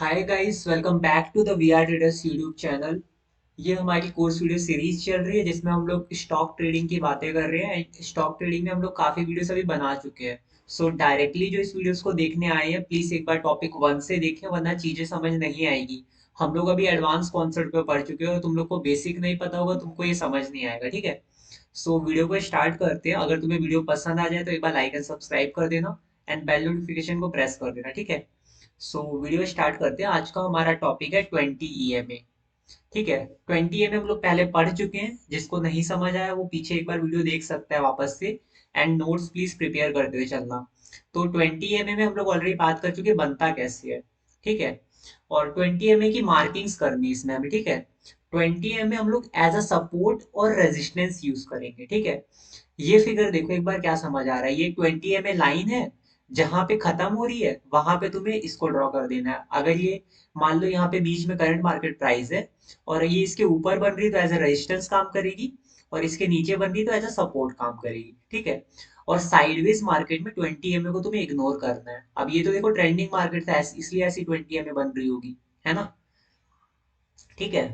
Hi guys, welcome back to the we are traders YouTube channel. ये हमारी course video series चल रही है जिसमें हम लोग स्टॉक ट्रेडिंग की बातें कर रहे हैं। स्टॉक ट्रेडिंग में हम लोग काफी वीडियोस अभी बना चुके हैं। सो डायरेक्टली जो इस वीडियोस को देखने आए हैं, प्लीज एक बार टॉपिक वन से देखें, वरना चीजें समझ नहीं आएगी। हम लोग अभी एडवांस कॉन्सेप्ट पे पढ़ चुके हैं और तुम लोग को बेसिक नहीं पता होगा, तुमको ये समझ नहीं आएगा। ठीक है, सो वीडियो को स्टार्ट करते हैं। अगर तुम्हें वीडियो पसंद आ जाए तो एक बार लाइक एंड सब्सक्राइब कर देना एंड बेल नोटिफिकेशन को प्रेस कर देना। ठीक है, सो वीडियो स्टार्ट करते हैं। आज का हमारा टॉपिक है 20 EMA। ठीक है, 20 EMA हम लोग पहले पढ़ चुके हैं। जिसको नहीं समझ आया वो पीछे एक बार वीडियो देख सकता है वापस से। एंड नोट्स प्लीज प्रिपेयर करते हुए चलना। तो 20 EMA में हम लोग ऑलरेडी बात कर चुके हैं बनता कैसे है। ठीक है, और 20 EMA की मार्किंग्स करनी है इसमें हमें। ठीक है, 20 EMA हम लोग एज अ सपोर्ट और रेजिस्टेंस यूज करेंगे। ठीक है, ये फिगर देखो एक बार, क्या समझ आ रहा है। ये 20 EMA लाइन है, जहां पे खत्म हो रही है वहां पे तुम्हें इसको ड्रॉ कर देना है। अगर ये मान लो यहाँ पे बीच में करंट मार्केट प्राइस है और ये इसके ऊपर बन रही तो एज अ रेजिस्टेंस काम करेगी, और इसके नीचे बन रही तो एज अ सपोर्ट काम करेगी। ठीक है, और साइडवेज मार्केट में 20 EMA को तुम्हें इग्नोर करना है। अब ये तो देखो ट्रेंडिंग मार्केट था, इसलिए ऐसी 20 EMA बन रही होगी, है ना। ठीक है,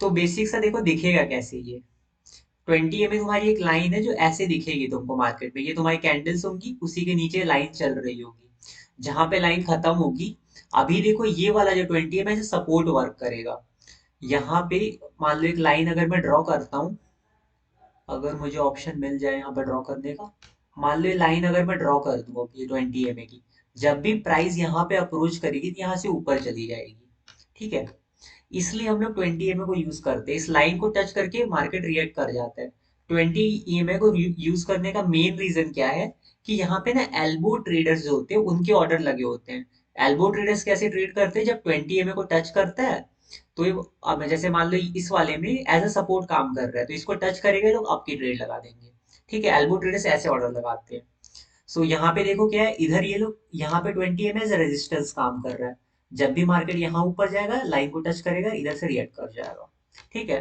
तो बेसिक सा देखो दिखेगा कैसे ये। 20 EMA तुम्हारी एक लाइन है जो ऐसे दिखेगी तुमको मार्केट में। ये तुम्हारी कैंडल्स होंगी, उसी के नीचे लाइन चल रही होगी। जहां पे लाइन खत्म होगी, अभी देखो ये वाला जो 20 EMA है सपोर्ट वर्क करेगा। यहाँ पे मान लो एक लाइन अगर मैं ड्रॉ करता हूँ, अगर मुझे ऑप्शन मिल जाए यहाँ पर ड्रॉ करने का। मान लो ये लाइन अगर मैं ड्रॉ कर दूँ अब ये 20 EMA की, जब भी प्राइस यहाँ पे अप्रोच करेगी तो यहाँ से ऊपर चली जाएगी। ठीक है, इसलिए हम लोग 20 EMA को यूज करते हैं। इस लाइन को टच करके मार्केट रिएक्ट कर जाता है। 20 EMA को यूज करने का मेन रीजन क्या है कि यहाँ पे ना एल्बो ट्रेडर्स जो होते हैं उनके ऑर्डर लगे होते हैं। एल्बो ट्रेडर्स कैसे ट्रेड करते हैं, जब 20 EMA को टच करता है तो ये, अब जैसे मान लो इस वाले में एज अ सपोर्ट काम कर रहा है तो इसको टच करेंगे तो आपकी ट्रेड लगा देंगे। ठीक है, एल्बो ट्रेडर्स ऐसे ऑर्डर लगाते हैं। सो यहाँ पे देखो क्या है, इधर ये लोग यहाँ पे 20 EMA एज रेजिस्टेंस काम कर रहा है। जब भी मार्केट यहाँ ऊपर जाएगा लाइन को टच करेगा, इधर से रिएक्ट कर जाएगा। ठीक है,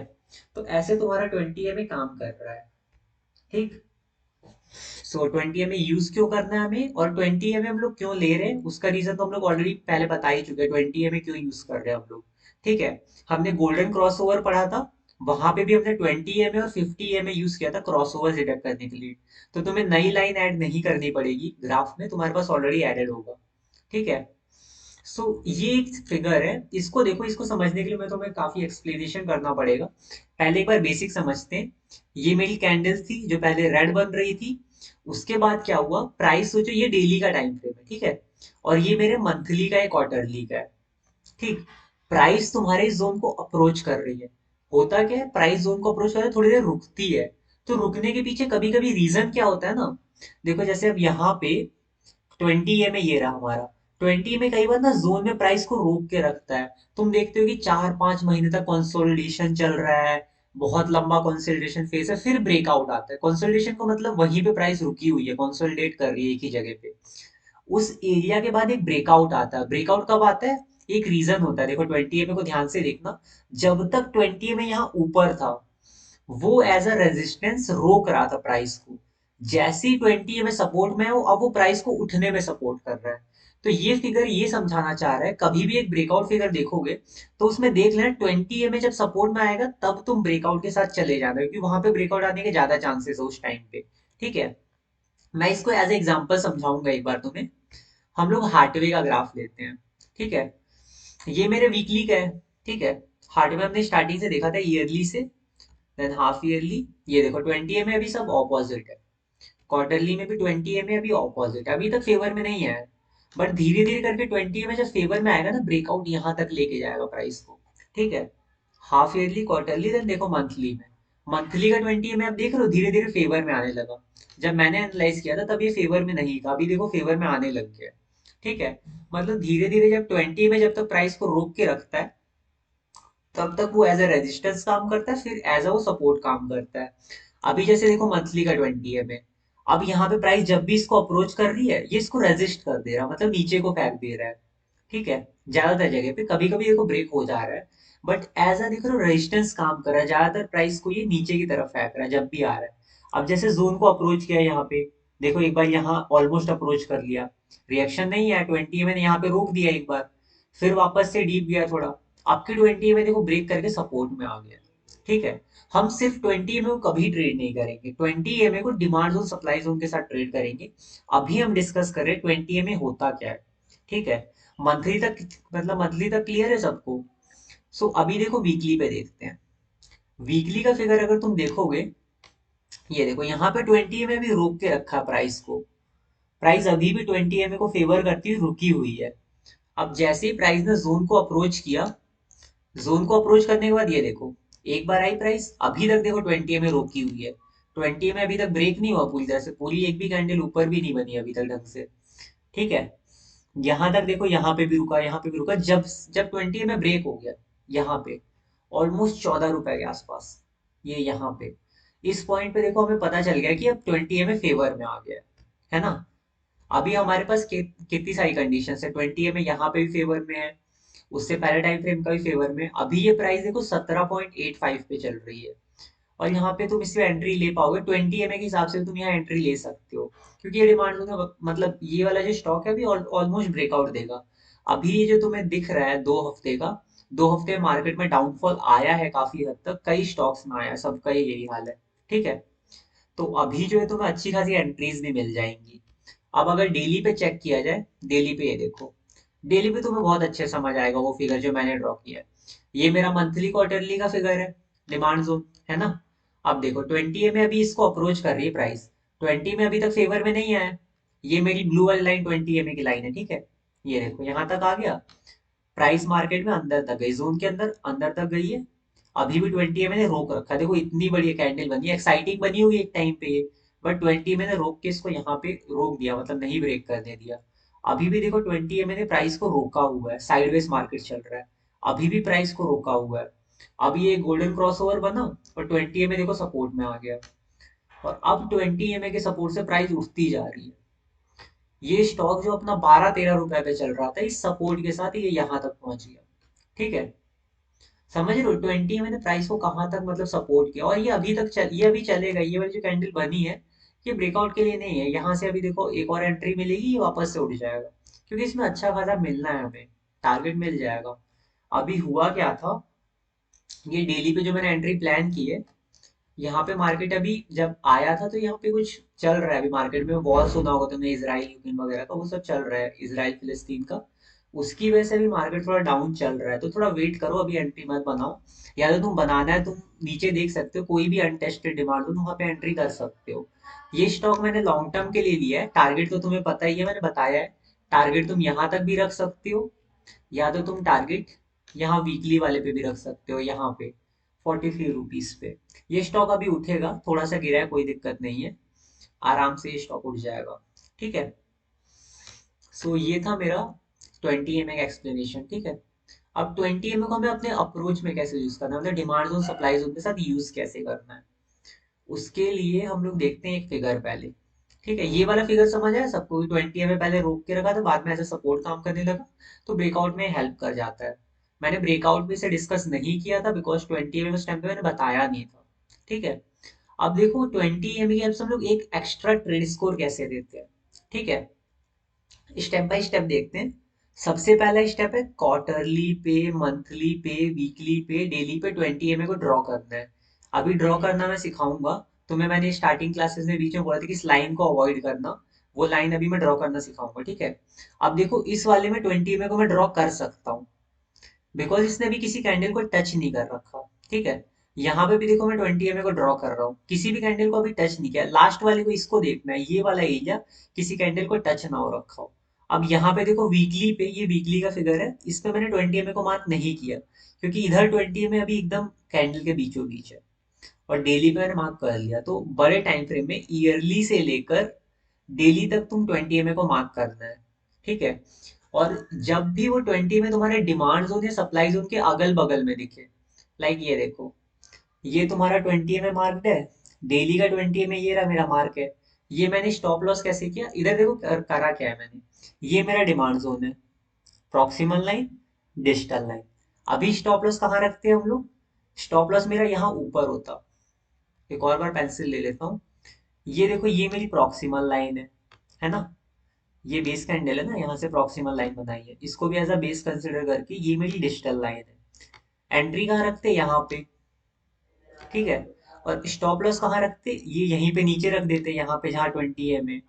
तो ऐसे तुम्हारा 20 EMA काम कर रहा है। ठीक, सो 20 EMA यूज क्यों करना है हमें, और 20 EMA हम लोग क्यों ले रहे हैं, उसका रीजन तो हम लोग ऑलरेडी पहले बता ही चुके हैं। 20 EMA क्यों यूज कर रहे हैं हम लोग। ठीक है, हमने गोल्डन क्रॉस ओवर पढ़ा था, वहां पे भी हमने 20 EMA और 50 EMA यूज किया था क्रॉस ओवर डिटेक्ट करने के लिए। तो तुम्हें नई लाइन ऐड नहीं करनी पड़ेगी, ग्राफ में तुम्हारे पास ऑलरेडी एडेड होगा। ठीक है, सो ये एक फिगर है, इसको देखो। इसको समझने के लिए मैं तुम्हें काफी एक्सप्लेनेशन करना पड़ेगा। पहले एक बार बेसिक समझते हैं। ये मेरी कैंडल्स थी जो पहले रेड बन रही थी। उसके बाद क्या हुआ, प्राइस सोचो ये डेली का टाइम फ्रेम है। ठीक है, और ये मेरे मंथली का है, क्वार्टरली का है। ठीक, प्राइस तुम्हारे इस जोन को अप्रोच कर रही है। होता क्या है, प्राइस जोन को अप्रोच कर रही है, थोड़ी देर रुकती है। तो रुकने के पीछे कभी कभी रीजन क्या होता है ना, देखो जैसे अब यहाँ पे 20 EMA ये रहा हमारा। 20 में कई बार ना जोन में प्राइस को रोक के रखता है। तुम देखते हो कि 4-5 महीने तक कंसोलिडेशन चल रहा है, बहुत लंबा कंसोलिडेशन फेज है, फिर ब्रेकआउट आता है। कंसोलिडेशन का मतलब वहीं पे प्राइस रुकी हुई है, कंसोलिडेट कर रही है एक ही जगह पे। उस एरिया के बाद एक ब्रेकआउट आता है। ब्रेकआउट कब आता है, एक रीजन होता है। देखो 20 EMA को ध्यान से देखना, जब तक 20 EMA यहाँ ऊपर था वो एज अ रेजिस्टेंस रोक रहा था प्राइस को। जैसे ही 20 EMA सपोर्ट में है, वो अब वो प्राइस को उठने में सपोर्ट कर रहा है। तो ये फिगर ये समझाना चाह रहा है, कभी भी एक ब्रेकआउट फिगर देखोगे तो उसमें देख लेना 20 EMA जब सपोर्ट में आएगा तब तुम ब्रेकआउट के साथ चले जाना, क्योंकि वहां पे ब्रेकआउट आने के ज्यादा चांसेस है उस टाइम पे। ठीक है, मैं इसको एज एग्जांपल समझाऊंगा एक बार तुम्हें। हम लोग हार्टवे का ग्राफ लेते हैं। ठीक है, ये मेरे वीकली का है। ठीक है, हार्टवे हमने स्टार्टिंग से देखा था ईयरली से, देन हाफ ईयरली। ये देखो 20 EMA अभी सब ऑपोजिट है। क्वार्टरली में भी 20 EMA अभी ऑपोजिट है, अभी तक फेवर में नहीं है। बट धीरे धीरे करके 20 EMA जब फेवर में आएगा ना, ब्रेकआउट यहाँ तक लेके जाएगा प्राइस को। ठीक है, हाफ ईयरली, क्वार्टरली, देन देखो मंथली में। मंथली का 20 EMA आप देख रहे हो धीरे धीरे फेवर में आने लगा। जब मैंने एनालाइज किया था तब ये फेवर में नहीं था, अभी देखो फेवर में आने लग गया। ठीक है, मतलब धीरे धीरे जब 20 में जब तक प्राइस को रोक के रखता है तब तक वो एज अ रेजिस्टेंस काम करता है, फिर एज अ वो सपोर्ट काम करता है। अभी जैसे देखो मंथली का 20 है, अब यहाँ पे प्राइस जब भी इसको अप्रोच कर रही है ये इसको रेजिस्ट कर दे रहा है, मतलब नीचे को फेंक दे रहा है। ठीक है, ज्यादातर जगह पे, कभी कभी देखो ब्रेक हो जा रहा है, बट एज अ देख रहे हो रेजिस्टेंस काम कर रहा है। ज्यादातर प्राइस को ये नीचे की तरफ फेंक रहा है जब भी आ रहा है। अब जैसे जोन को अप्रोच किया यहाँ पे, देखो एक बार यहाँ ऑलमोस्ट अप्रोच कर लिया, रिएक्शन नहीं है, 20 मैंने यहाँ पे रोक दिया एक बार। फिर वापस से डीप गया थोड़ा, आपकी 20 EMA देखो ब्रेक करके सपोर्ट में आ गया। ठीक है, हम सिर्फ 20 EMA को कभी ट्रेड नहीं करेंगे, 20 EMA को डिमांड जोन सप्लाई जोन के साथ ट्रेड करेंगे। अभी हम डिस्कस कर रहे हैं 20 EMA होता क्या है। ठीक है, मंथली तक, मतलब मंथली तक क्लियर है सबको। सो अभी देखो वीकली पे देखते हैं। वीकली का फिगर अगर तुम देखोगे, ये देखो यहाँ पे 20 EMA भी रोक के रखा प्राइस को। प्राइस अभी भी 20 EMA को फेवर करती हुई रुकी हुई है। अब जैसे ही प्राइस ने जोन को अप्रोच किया, जोन को अप्रोच करने के बाद ये देखो, एक बार आई प्राइस, अभी तक देखो 20 EMA रोकी हुई है। 20 EMA अभी तक ब्रेक नहीं हुआ पूरी तरह से, पूरी एक भी कैंडल ऊपर भी नहीं बनी अभी तक ढंग से। ठीक है, यहाँ तक देखो, यहाँ पे भी रुका, यहाँ पे भी रुका, जब जब 20 EMA ब्रेक हो गया, यहाँ पे ऑलमोस्ट 14 रुपए के आसपास, ये यहाँ पे, इस पॉइंट पे देखो हमें पता चल गया कि अब 20 EMA फेवर में आ गया है ना। अभी हमारे पास कितनी सारी कंडीशन है, 20 EMA यहाँ पे भी फेवर में है, उससे पहले टाइम फ्रेम का भी फेवर में। अभी ये प्राइस देखो 17.85 पे चल रही है, और यहाँ पे तुम इसमें एंट्री ले पाओगे 20 EMA के हिसाब से, तुम यहाँ एंट्री ले सकते हो। क्योंकि ये डिमांड जोन का मतलब ये वाला जो स्टॉक है अभी ऑलमोस्ट ब्रेकआउट देगा। अभी ये जो तुम्हें दिख रहा है 2 हफ्ते का, 2 हफ्ते मार्केट में डाउनफॉल आया है काफी हद तक, कई स्टॉक्स में आया है, सबका ही यही हाल है। ठीक है, तो अभी जो है तुम्हें अच्छी खासी एंट्रीज भी मिल जाएंगी। अब अगर डेली पे चेक किया जाए, डेली पे ये देखो, डेली पे तुम्हें बहुत अच्छे समझ आएगा वो फिगर जो मैंने ड्रॉ किया है। ये मेरा मंथली क्वार्टरली का फिगर है, डिमांड जोन है ना। अब देखो 20 में अभी इसको अप्रोच कर रही है प्राइस, 20 में अभी तक फेवर में नहीं आया है। ये मेरी ब्लू वाली लाइन 20 EMA की लाइन है। ठीक है, ये देखो यहाँ तक आ गया, प्राइस मार्केट में अंदर तक गई, जोन के अंदर अंदर तक गई है। अभी भी 20 EMA ने रोक रखा है, देखो इतनी बड़ी कैंडल बनी है, एक्साइटिंग बनी हुई एक टाइम पे ये, बट 20 EMA ने रोक के इसको यहाँ पे रोक दिया, मतलब नहीं ब्रेक करने दिया। अभी भी देखो 20 EMA ने प्राइस को रोका हुआ है, साइडवेज मार्केट चल रहा है, अभी भी प्राइस को रोका हुआ है। अभी ये गोल्डन क्रॉसओवर बना, और 20 EMA देखो सपोर्ट में आ गया, और अब 20 EMA के सपोर्ट से प्राइस उठती जा रही है। ये स्टॉक जो अपना 12-13 रुपए पे चल रहा था, इस सपोर्ट के साथ ये यहाँ तक पहुंच गया। ठीक है, समझ रहे हो 20 मैंने प्राइस को कहाँ तक मतलब सपोर्ट किया, और ये अभी तक ये अभी चलेगा, ये वाली जो कैंडल बनी है, ये ब्रेकआउट के लिए नहीं है। यहाँ से अभी देखो एक और एंट्री मिलेगी, ये वापस से उठ जाएगा, क्योंकि इसमें अच्छा खासा मिलना है हमें, टारगेट मिल जाएगा। अभी हुआ क्या था, ये डेली पे जो मैंने एंट्री प्लान की है, यहाँ पे मार्केट अभी जब आया था तो यहाँ पे कुछ चल रहा है अभी मार्केट में, वॉर सुना होगा तुमने इसराइल यूक्रेन वगैरह का, वो सब चल रहा है, इसराइल फिलिस्तीन का, उसकी वजह से भी मार्केट थोड़ा डाउन चल रहा है। तो थोड़ा वेट करो, अभी एंट्री मत बनाओ, या तो तुम बनाना है, तुम नीचे देख सकते हो कोई भी अनटेस्टेड डिमांड हो, तुम वहाँ पे एंट्री कर सकते हो। ये स्टॉक मैंने लॉन्ग टर्म के लिए लिया है, टारगेट तो तुम्हें पता ही है, मैंने बताया है। टारगेट तुम यहाँ तक भी रख सकते हो, या तो तुम टारगेट यहाँ वीकली वाले पे भी रख सकते हो, यहाँ पे 43 रुपीज पे। ये स्टॉक अभी उठेगा, थोड़ा सा गिरा है, कोई दिक्कत नहीं है, आराम से ये स्टॉक उठ जाएगा। ठीक है, सो ये था मेरा 20 EMA का एक्सप्लेनेशन। ठीक है, अब 20 EMA को हमें अपने अप्रोच में कैसे यूज करना है, मतलब डिमांड जोन सप्लाई जोन के साथ यूज कैसे करना है, उसके लिए हम लोग देखते हैं एक फिगर पहले। ठीक है, ये वाला फिगर समझ आया सबको, 20 EMA पहले रोक के रखा था, बाद में ऐसे सपोर्ट काम करने लगा, तो ब्रेकआउट में हेल्प कर जाता है। मैंने ब्रेकआउट में से डिस्कस नहीं किया था, बिकॉज 20 EMA उस टाइम पे मैंने बताया नहीं था। ठीक है, अब देखो 20 EMA की हेल्प से हम लोग एक एक्स्ट्रा ट्रेड स्कोर कैसे देते हैं। ठीक है, स्टेप बाय स्टेप देखते हैं। सबसे पहला स्टेप है क्वार्टरली पे, मंथली पे, वीकली पे, डेली पे 20 EMA को ड्रॉ करना है। अभी ड्रॉ करना मैं सिखाऊंगा तुम्हें, मैंने स्टार्टिंग क्लासेस में बीच में बोला था कि इस लाइन को अवॉइड करना, वो लाइन अभी मैं ड्रॉ करना सिखाऊंगा। ठीक है, अब देखो इस वाले में 20 EMA को मैं ड्रॉ कर सकता हूँ, बिकॉज इसने अभी किसी कैंडल को टच नहीं कर रखा। ठीक है, यहाँ पे भी देखो मैं 20 EMA को ड्रॉ कर रहा हूँ, किसी भी कैंडल को अभी टच नहीं किया, लास्ट वाले को इसको देखना है, ये वाला एरिया किसी कैंडल को टच ना हो रखा हो। अब यहाँ पे देखो वीकली पे, ये वीकली का फिगर है, इस पे मैंने 20 EMA को मार्क नहीं किया, क्योंकि इधर 20 EMA अभी एकदम कैंडल के बीचों बीच है, और डेली पे मैंने मार्क कर लिया। तो बड़े टाइम फ्रेम में ईयरली से लेकर डेली तक तुम 20 EMA को मार्क करना है। ठीक है, और जब भी वो 20 में तुम्हारे डिमांड जोन या सप्लाई जोन के अगल बगल में दिखे, लाइक ये देखो, ये तुम्हारा 20 में मार्क्ड है, डेली का 20 में ये रहा मेरा मार्क है। ये मैंने स्टॉप लॉस कैसे किया, इधर देखो करा क्या है मैंने, ये मेरा डिमांड जोन है, प्रॉक्सिमल लाइन, डिजिटल लाइन। अभी स्टॉप लॉस कहाँ रखते हैं हम लोग, स्टॉप लॉस मेरा यहाँ ऊपर होता, एक और बार पेंसिल ले लेता हूँ, ये देखो ये मेरी प्रॉक्सिमल लाइन है ना, ये बेस कैंडल है ना, यहाँ से प्रॉक्सिमल लाइन बनाई है, इसको भी एज अ बेस कंसिडर करके ये मेरी डिजिटल लाइन है। एंट्री कहाँ रखते हैं, यहाँ पे, ठीक है। और स्टॉप लॉस कहाँ रखते, ये यहीं पे नीचे रख देते, यहाँ पे जहाँ 20 है।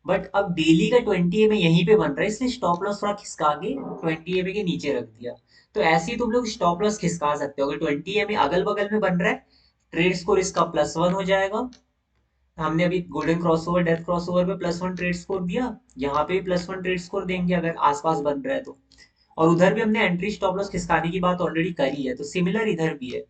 बट अब डेली का 20 यहीं पे बन रहा है, इसलिए स्टॉप लॉस थोड़ा खिसका के 20 के नीचे रख दिया। तो ऐसे ही तुम लोग स्टॉप लॉस खिसका सकते हो, अगर 20 अगल बगल में बन रहा है, ट्रेड स्कोर इसका +1 हो जाएगा। हमने अभी गोल्डन क्रॉसओवर, डेथ क्रॉसओवर पे +1 ट्रेड स्कोर दिया, यहाँ पे भी +1 ट्रेड स्कोर देंगे अगर आसपास बन रहा है तो। और उधर भी हमने एंट्री स्टॉप लॉस खिसकाने की बात ऑलरेडी करी है, तो सिमिलर इधर भी है।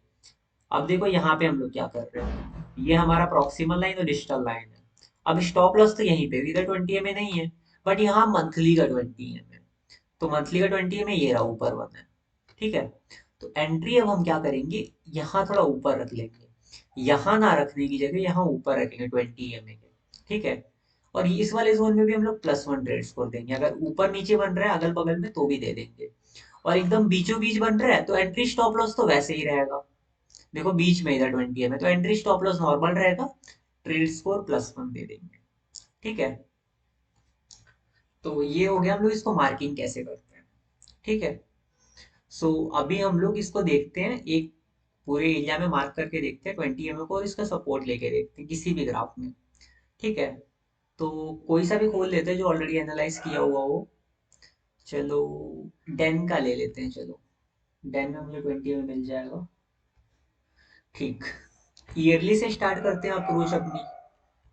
अब देखो यहाँ पे हम लोग क्या कर रहे हैं, ये हमारा प्रॉक्सिमल लाइन और डिजिटल लाइन है। अब स्टॉप लॉस तो यहीं पे इधर 20 में नहीं है, बट यहाँ मंथली का 20 है। तो मंथली का 20 में ये रहा ऊपर वन है, ठीक है। तो एंट्री अब हम क्या करेंगे, यहाँ थोड़ा ऊपर रख लेंगे, यहाँ ना रखने की जगह यहाँ ऊपर रखेंगे 20 के, ठीक है। और इस वाले जोन में भी हम लोग +1 ट्रेड स्कोर देंगे, अगर ऊपर नीचे बन रहा है अगल बगल में तो भी दे देंगे। और एकदम बीचों बीच बन रहा है तो एंट्री स्टॉप लॉस तो वैसे ही रहेगा। देखो बीच में इधर 20 है तो एंट्री स्टॉप लॉस नॉर्मल रहेगा, ट्रेड स्कोर +1 दे देंगे, ठीक है। तो ये हो गया हम लोग इसको मार्किंग कैसे करते हैं, ठीक है। सो अभी हम लोग इसको देखते हैं, एक पूरे एरिया में मार्क करके देखते हैं 20 को, और इसका सपोर्ट लेके देखते हैं किसी भी ग्राफ में, ठीक है। तो कोई सा भी खोल लेते हैं जो ऑलरेडी एनालाइज किया हुआ हो। चलो डेन का ले लेते हैं, चलो डेन में मुझे 20 में मिल जाएगा, ठीक। ईयरली से स्टार्ट करते हैं अप्रोच अपनी,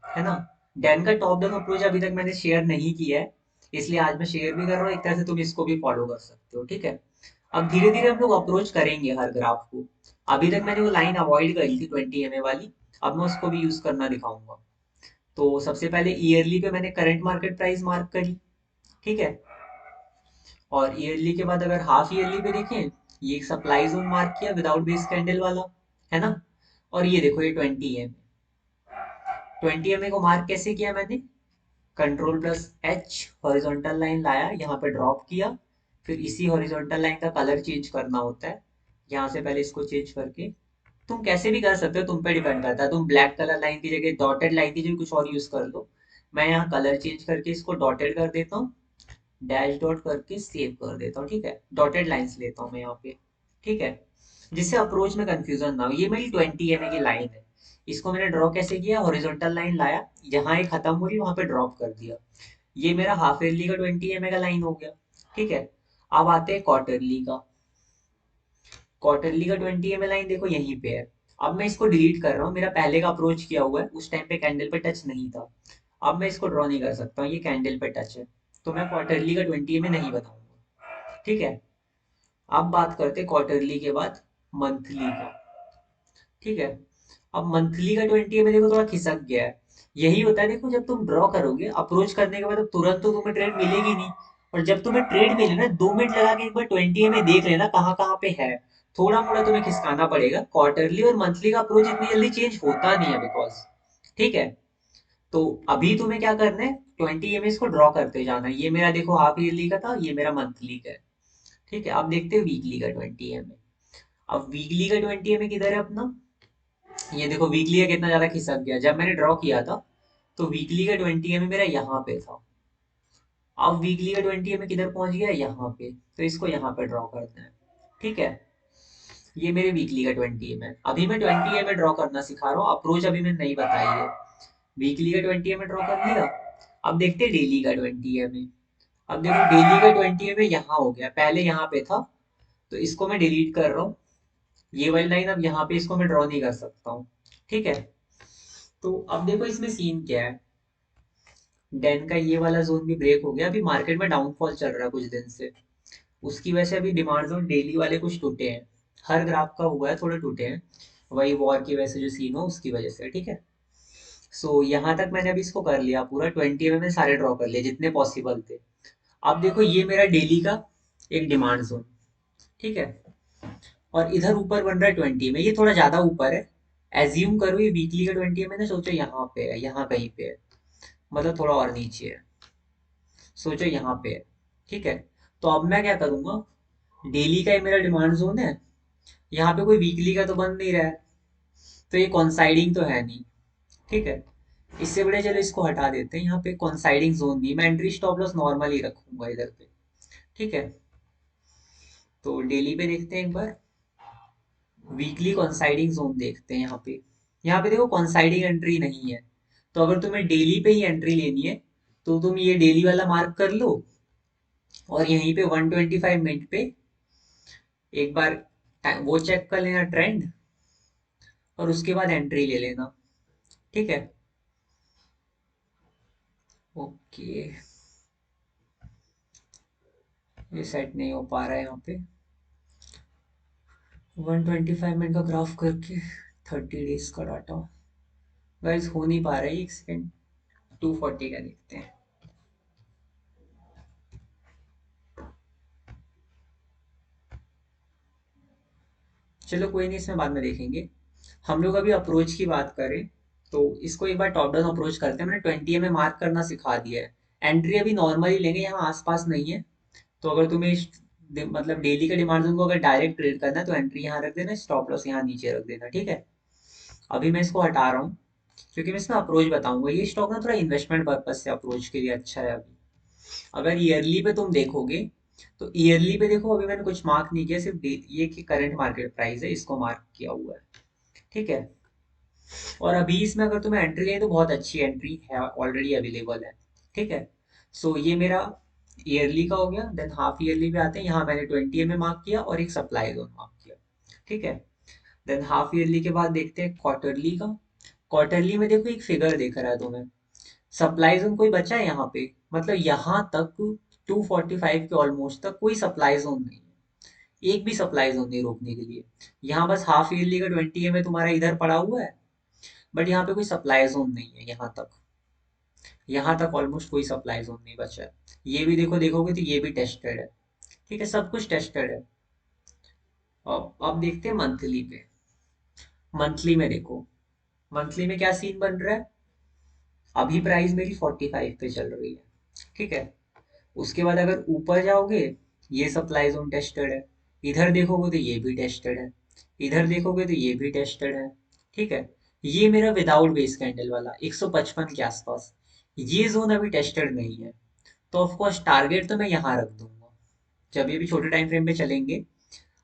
है ना। डैन का टॉप डाउन अप्रोच अभी तक मैंने शेयर नहीं किया है, इसलिए आज मैं शेयर भी कर रहा हूँ, एक तरह से तुम इसको भी फॉलो कर सकते हो, ठीक है। अब धीरे धीरे हम लोग अप्रोच करेंगे हर ग्राफ को। अभी तक मैंने वो लाइन अवॉइड करी थी 20 वाली, अब मैं उसको भी यूज करना दिखाऊंगा। तो सबसे पहले ईयरली पे मैंने करंट मार्केट प्राइस मार्क करी, ठीक है। और ईयरली के बाद अगर हाफ ईयरली पे देखें, ये एक सप्लाई जोन मार्क किया विदाउट बेस कैंडल वाला, है ना। और ये देखो ये 20 को मार्क कैसे किया मैंने, Ctrl+H, हॉरिजॉन्टल लाइन लाया, यहाँ पे ड्रॉप किया, फिर इसी हॉरिजॉन्टल लाइन का कलर चेंज करना होता है, यहाँ से पहले इसको चेंज करके। तुम कैसे भी कर सकते हो, तुम पे डिपेंड करता है, तुम ब्लैक कलर लाइन की जगह डॉटेड लाइन की जगह कुछ और यूज कर लो। मैं यहाँ कलर चेंज करके इसको डॉटेड कर देता हूँ, डैश डॉट करके सेव कर देता हूँ, ठीक है। डॉटेड लाइंस लेता हूँ मैं यहाँ पे, ठीक है, जिससे अप्रोच में कंफ्यूजन ना हो। ये मेरी 20 की लाइन है, इसको मैंने ड्रॉ कैसे किया, हॉरिजॉन्टल लाइन लाया, यहाँ एक खत्म हो रही वहां पे ड्रॉप कर दिया। ये मेरा हाफ ईयरली का 20 का लाइन हो गया, ठीक है। अब आते हैं क्वार्टरली का। क्वार्टरली का 20 लाइन देखो यहीं पे है। अब मैं इसको डिलीट कर रहा हूँ, मेरा पहले का अप्रोच किया हुआ है, उस टाइम पे कैंडल पे टच नहीं था। अब मैं इसको ड्रॉ नहीं कर सकता हूँ, ये कैंडल पे टच है, तो मैं क्वार्टरली का 20 नहीं बताऊंगा, ठीक है। अब बात करते हैं क्वार्टरली के बाद मंथली का, ठीक है। अब मंथली का 20 में देखो थोड़ा खिसक गया है। यही होता है, देखो जब तुम ड्रॉ करोगे अप्रोच करने के बाद अब तुरंत तो तुम्हें ट्रेड मिलेगी नहीं, और जब तुम्हें ट्रेड मिले ना 2 मिनट लगा के एक बार 20 में देख लेना कहाँ कहाँ पे है। थोड़ा मोड़ा तुम्हें खिसकाना पड़ेगा, क्वार्टरली और मंथली का अप्रोच इतनी जल्दी चेंज होता नहीं है बिकॉज, ठीक है। तो अभी तुम्हें क्या करना है, 20 इसको ड्रॉ करते जाना है। ये मेरा देखो हाफ ईयरली का था, ये मेरा मंथली का है, ठीक है। अब देखते हैं वीकली का 20 अब वीकली का 20 किधर है अपना, ये देखो वीकली का कितना ज्यादा खिसक गया, जब मैंने ड्रॉ किया था तो वीकली का 20 मेरा यहाँ पे था। अब वीकली का 20 किधर पहुंच गया, यहाँ पे, तो इसको यहाँ पे ड्रॉ करना है, ठीक है। ये मेरे वीकली का 20 अभी मैं 20 ड्रॉ करना सिखा रहा हूँ, अप्रोच अभी मैंने नहीं बताई है। वीकली का 20 ड्रॉ कर लिया। अब देखते हैं डेली का 20 अब देखो डेली का 20 यहाँ हो गया, पहले यहाँ पे था, तो इसको मैं डिलीट कर रहा हूँ। ये वाली लाइन अब यहाँ पे इसको मैं ड्रॉ नहीं कर सकता हूँ, ठीक है। तो अब देखो इसमें सीन क्या है, डेन का ये वाला जोन भी ब्रेक हो गया, अभी मार्केट में डाउनफॉल चल रहा है कुछ दिन से, उसकी वजह से अभी डिमांड जोन डेली वाले कुछ टूटे हैं, हर ग्राफ का हुआ है थोड़े टूटे हैं, वही वॉर की वजह से जो सीन हो उसकी वजह से, ठीक है। सो यहाँ तक मैंने अभी इसको कर लिया पूरा 20 में सारे ड्रॉ कर लिए जितने पॉसिबल थे। अब देखो ये मेरा डेली का एक डिमांड जोन, ठीक है। और इधर ऊपर बन रहा है 20 ये थोड़ा ज्यादा ऊपर है। एज्यूम करो ये वीकली का 20 ना, सोचो यहाँ पे है, यहाँ कहीं पे है, मतलब थोड़ा और नीचे है, सोचो यहाँ पे है, ठीक है। तो अब मैं क्या करूंगा, डेली का ही मेरा डिमांड जोन है, यहाँ पे कोई वीकली का तो बन नहीं रहा है, तो ये कॉन्साइडिंग तो है नहीं, ठीक है। इससे बड़े चलो इसको हटा देते हैं, यहाँ पे कॉन्साइडिंग जोन नहीं, मैं एंट्री स्टॉप लॉस नॉर्मल ही रखूंगा इधर पे। ठीक है, तो डेली पे देखते हैं एक बार, वीकली कॉन्साइडिंग जोन देखते हैं यहाँ पे। यहाँ पे देखो कॉन्साइडिंग एंट्री नहीं है, तो अगर तुम्हें डेली पे ही एंट्री लेनी है तो तुम ये डेली वाला मार्क कर लो, और यहीं पे 125 मिनट पे एक बार वो चेक कर लेना ट्रेंड, और उसके बाद एंट्री ले लेना। ठीक है, ओके, ये सेट नहीं हो पा रहा है यहाँ पे 125 मिनट का ग्राफ करके 30 डेज का डाटा, गाइस हो नहीं पा रहा है, एक सेकेंड, 240 का देखते हैं। चलो कोई नहीं, इसमें बाद में देखेंगे। हम लोग अभी अप्रोच की बात करें तो इसको एक बार टॉप डाउन अप्रोच करते हैं। मैंने 20 में मार्क करना सिखा दिया है, एंट्री अभी नॉर्मली लेंगे, यहाँ आसपास नहीं है। तो अगर तुम्हें मतलब डेली के डिमांड जोन को अगर डायरेक्ट ट्रेड करना है तो एंट्री यहाँ रख देना, स्टॉप लॉस यहाँ नीचे रख देना। ठीक है, अभी मैं इसको हटा रहा हूँ क्योंकि मैं इसमें अप्रोच बताऊंगा। ये स्टॉक ना थोड़ा इन्वेस्टमेंट पर्पज से अप्रोच के लिए अच्छा है। अभी अगर ईयरली पे तुम देखोगे तो ईयरली पे देखो, अभी मैंने कुछ मार्क नहीं किया, सिर्फ ये कि करंट मार्केट प्राइस है इसको मार्क किया हुआ है। ठीक है, और अभी इसमें अगर तुम्हें एंट्री लेनी तो बहुत अच्छी एंट्री है, ऑलरेडी अवेलेबल है। ठीक है, सो ये मेरा ईयरली का हो गया। देन हाफ ईयरली पे आते हैं, यहाँ मैंने 20 में मार्क किया और एक सप्लाई जोन मार्क किया। ठीक है, देन हाफ ईयरली के बाद देखते हैं क्वार्टरली का। क्वार्टरली में देखो एक फिगर दिख रहा है तुम्हें, सप्लाई जोन कोई बचा है यहाँ पे? मतलब यहाँ तक 245 के ऑलमोस्ट तक कोई सप्लाई जोन नहीं है, एक भी सप्लाई जोन नहीं रोकने के लिए। यहाँ बस हाफ ईयरली का 20 में तुम्हारा इधर पड़ा हुआ है, बट यहाँ पे कोई सप्लाई जोन नहीं है। यहाँ तक ऑलमोस्ट कोई सप्लाई जोन नहीं बचा है। ये भी देखो, देखोगे तो ये भी टेस्टेड है। ठीक है, सब कुछ टेस्टेड है। अब देखते हैं मंथली पे। मंथली में देखो, मंथली में क्या सीन बन रहा है। अभी प्राइस मेरी 45 पे चल रही है। ठीक है, उसके बाद अगर ऊपर जाओगे, ये सप्लाई जोन टेस्टेड है, इधर देखोगे तो ये भी टेस्टेड है, इधर देखोगे तो ये भी टेस्टेड है। ठीक है, ये मेरा विदाउट बेस कैंडल वाला 155 के आसपास, ये जोन अभी टेस्टेड नहीं है। तो ऑफ कोर्स टारगेट तो मैं यहाँ रख दूंगा जब ये भी छोटे टाइम फ्रेम पे चलेंगे।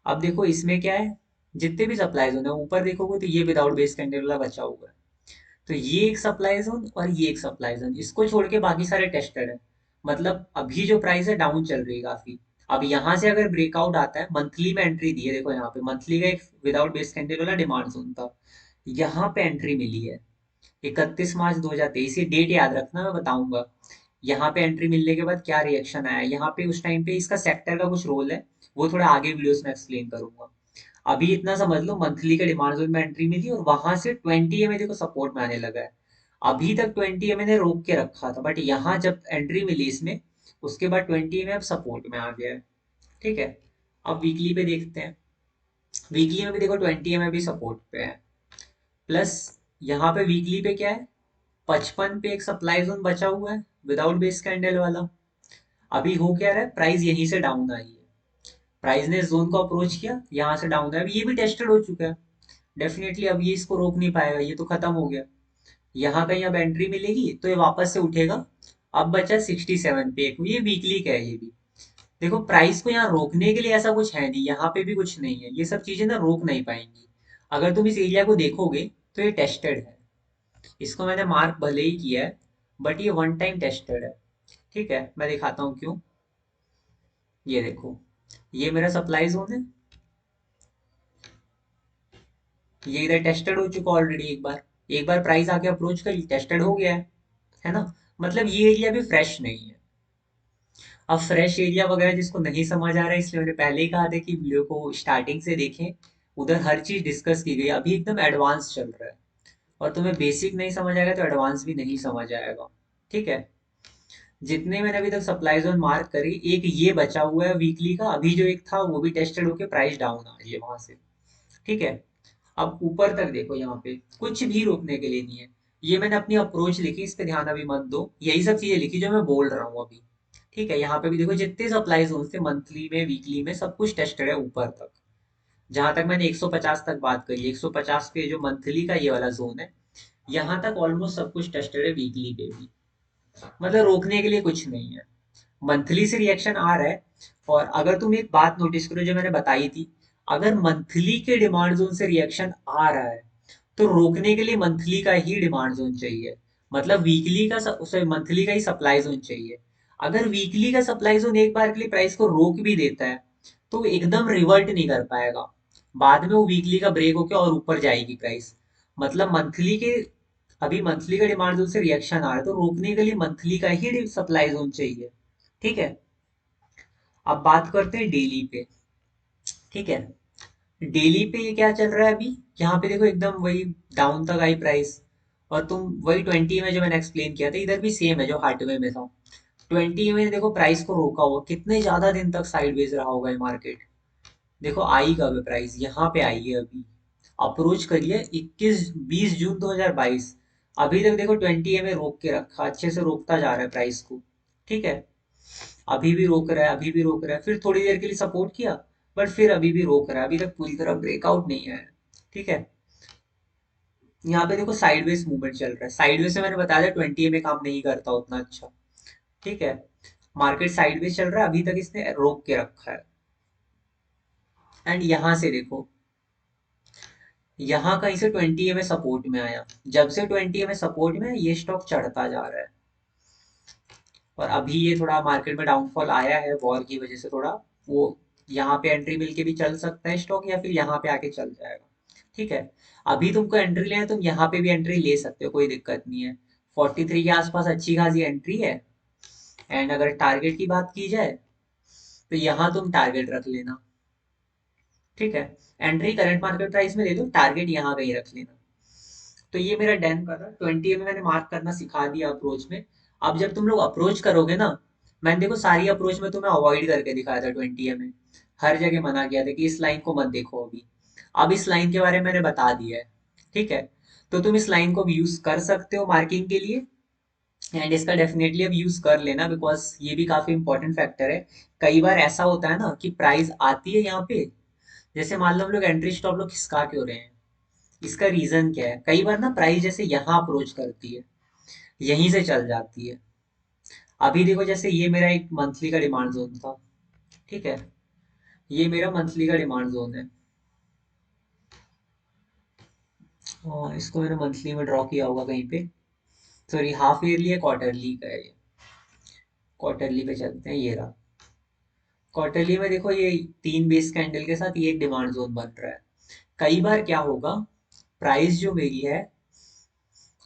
अब देखो इसमें क्या है, जितने भी सप्लाई जोन है ऊपर देखोगे तो ये विदाउट बेस कैंडल वाला बचा हुआ है। तो ये एक सप्लाई जोन और ये एक सप्लाई जोन, इसको छोड़ के बाकी सारे टेस्टेड है। मतलब अभी जो प्राइस है डाउन चल रही है काफी। अब यहाँ से अगर ब्रेकआउट आता है, मंथली में एंट्री दी है, देखो यहाँ पे मंथली का एक विदाउट बेस कैंडल वाला डिमांड जोन था, यहाँ पे एंट्री मिली है 31 मार्च 2023। ये डेट याद रखना, मैं बताऊंगा यहाँ पे एंट्री मिलने के बाद क्या रिएक्शन आया। यहाँ पे उस टाइम पे इसका सेक्टर का कुछ रोल है, वो थोड़ा आगे वीडियोस में एक्सप्लेन करूंगा। अभी इतना समझ लो, मंथली के डिमांड जोन में एंट्री मिली और वहां से 20 देखो सपोर्ट में आने लगा है। अभी तक 20 ने रोक के रखा था, बट यहाँ जब एंट्री मिली इसमें, उसके बाद 20 अब सपोर्ट में आ गया है। ठीक है, अब वीकली पे देखते हैं। वीकली में भी देखो 20 भी सपोर्ट पे है, प्लस यहाँ पे वीकली पे क्या है, 55 पे एक सप्लाई जोन बचा हुआ है विदाउट बेस कैंडल वाला। अभी हो क्या रहा है, प्राइस यहीं से डाउन आई है, प्राइस ने जोन को अप्रोच किया, यहाँ से डाउन है, अभी ये भी टेस्टेड हो चुका है। डेफिनेटली अब ये इसको रोक नहीं पाएगा, ये तो खत्म हो गया। यहाँ कहीं अब एंट्री मिलेगी तो ये वापस से उठेगा। अब बचा 67 पे एक, ये वीकली का है ये भी। देखो प्राइस को यहाँ रोकने के लिए ऐसा कुछ है नहीं, यहाँ पे भी कुछ नहीं है, ये सब चीजें ना रोक नहीं पाएंगी। अगर तुम इस एरिया को देखोगे तो ये टेस्टेड है, इसको मैंने मार्क भले ही किया है, बट ये वन टाइम टेस्टेड है। ठीक है, मैं दिखाता हूँ क्यों। ये देखो, ये मेरा सप्लाई जोन है, ये इधर टेस्टेड हो चुका ऑलरेडी। एक बार प्राइस आके अप्रोच कर टेस्टेड हो गया है ना। मतलब ये एरिया भी फ्रेश नहीं है। अब फ्रेश एरिया वगैरह जिसको नहीं समझ आ रहा है, इसलिए मैंने पहले ही कहा था कि वीडियो को स्टार्टिंग से देखें, उधर हर चीज डिस्कस की गई, अभी एकदम एडवांस चल रहा है। और तुम्हें बेसिक नहीं समझ आएगा तो एडवांस भी नहीं समझ आएगा। ठीक है, जितने मैंने अभी तक सप्लाई जोन मार्क करी, एक ये बचा हुआ है वीकली का, अभी जो एक था वो भी टेस्टेड होके प्राइस डाउन आ रही है वहां से। ठीक है, अब ऊपर तक देखो, यहाँ पे कुछ भी रोकने के लिए नहीं है। ये मैंने अपनी अप्रोच लिखी, इस पे ध्यान अभी मत दो, यही सब चीजें लिखी जो मैं बोल रहा हूँ अभी। ठीक है, यहाँ पे भी देखो जितने सप्लाई जोन थे मंथली में वीकली में सब कुछ टेस्टेड है ऊपर तक। जहां तक मैंने 150 तक बात करी, 150 पे जो मंथली का ये वाला जोन है, यहाँ तक ऑलमोस्ट सब कुछ टेस्टेड है वीकली पे भी, मतलब रोकने के लिए कुछ नहीं है। मंथली से रिएक्शन आ रहा है। और अगर तुम एक बात नोटिस करो जो मैंने बताई थी, अगर मंथली के डिमांड जोन से रिएक्शन आ रहा है तो रोकने के लिए मंथली का ही डिमांड जोन चाहिए, मतलब वीकली का सॉरी मंथली का ही सप्लाई जोन चाहिए। अगर वीकली का सप्लाई जोन एक बार के लिए प्राइस को रोक भी देता है तो वो एकदम रिवर्ट नहीं कर पाएगा, बाद में वो वीकली का ब्रेक होके और ऊपर जाएगी प्राइस। मतलब मंथली के, अभी मंथली का डिमांड जोन से रिएक्शन आ रहा है तो रोकने के लिए मंथली का ही सप्लाई जोन चाहिए। ठीक है। अब बात करते हैं डेली पे। ठीक है। डेली पे ये क्या चल रहा है अभी, यहाँ पे देखो एकदम वही डाउन तक आई प्राइस। और तुम वही 20 में जो मैंने एक्सप्लेन किया था इधर भी सेम है जो हार्डवेयर में था। 20 में देखो प्राइस को रोका हुआ, कितने ज्यादा दिन तक साइडवेज रहा होगा ये मार्केट। देखो आई कब है प्राइस, यहाँ पे आई है अभी। अप्रोच करिए 20 जून 2022। अभी तक देखो 20 में रोक के रखा, अच्छे से रोकता जा रहा है प्राइस को। ठीक है। अभी भी रोक रहा है, अभी भी रोक रहा है, फिर थोड़ी देर के लिए सपोर्ट किया, बट फिर अभी भी रोक रहा है, अभी तक पूरी तरह ब्रेकआउट नहीं आया है। ठीक है। यहाँ पे देखो साइडवेज मूवमेंट चल रहा है, साइडवेज से मैंने बताया था 20 में काम नहीं करता उतना अच्छा। ठीक है। मार्केट साइडवेज चल रहा है, अभी तक इसने रोक के रखा है। एंड यहाँ से देखो, यहाँ कहीं से 20 में सपोर्ट में आया, जब से 20 में सपोर्ट में ये स्टॉक चढ़ता जा रहा है। और अभी ये थोड़ा मार्केट में डाउनफॉल आया है वॉर की वजह से थोड़ा, वो यहाँ पे एंट्री मिल के भी चल सकता है स्टॉक या फिर यहाँ पे आके चल जाएगा। ठीक है। अभी तुमको एंट्री लेना है, तुम यहाँ पे भी एंट्री ले सकते हो, कोई दिक्कत नहीं है। 43 के आसपास अच्छी खासी एंट्री है। एंड अगर टारगेट की बात की जाए तो यहाँ तुम टारगेट रख लेना। ठीक है। एंट्री करंट मार्केट प्राइस में ले लो, टारगेट यहाँ कहीं रख लेना। तो ये मेरा डन कर रहा, 20 में मैंने मार्क करना सिखा दिया अप्रोच में। अब जब तुम लोग अप्रोच करोगे ना, मैंने देखो सारी अप्रोच में तुम्हें अवॉइड करके दिखाया था 20 में, हर जगह मना किया था कि इस लाइन को मत देखो अभी। अब इस लाइन के बारे में मैंने बता दिया है। ठीक है। तो तुम इस लाइन को भी यूज कर सकते हो मार्किंग के लिए। एंड इसका डेफिनेटली अब यूज कर लेना, बिकॉज ये भी काफी इंपॉर्टेंट फैक्टर है। कई बार ऐसा होता है ना कि प्राइस आती है यहाँ पे, जैसे मान लो हम लोग एंट्री स्टॉप लोग खिसका क्यों रहे हैं, इसका रीजन क्या है, कई बार ना प्राइस जैसे यहाँ अप्रोच करती है, यहीं से चल जाती है। अभी देखो जैसे ये मेरा एक मंथली का डिमांड जोन था। ठीक है। ये मेरा मंथली का डिमांड जोन है। और इसको मैंने मंथली में ड्रॉ किया होगा कहीं पे, सॉरी हाफ ईयरली है, क्वार्टरली का है ये। क्वार्टरली पे चलते हैं, ये रहा। क्वार्टरली में देखो ये 3 बेस कैंडल के साथ ये एक डिमांड जोन बन रहा है। कई बार क्या होगा, प्राइस जो मेरी है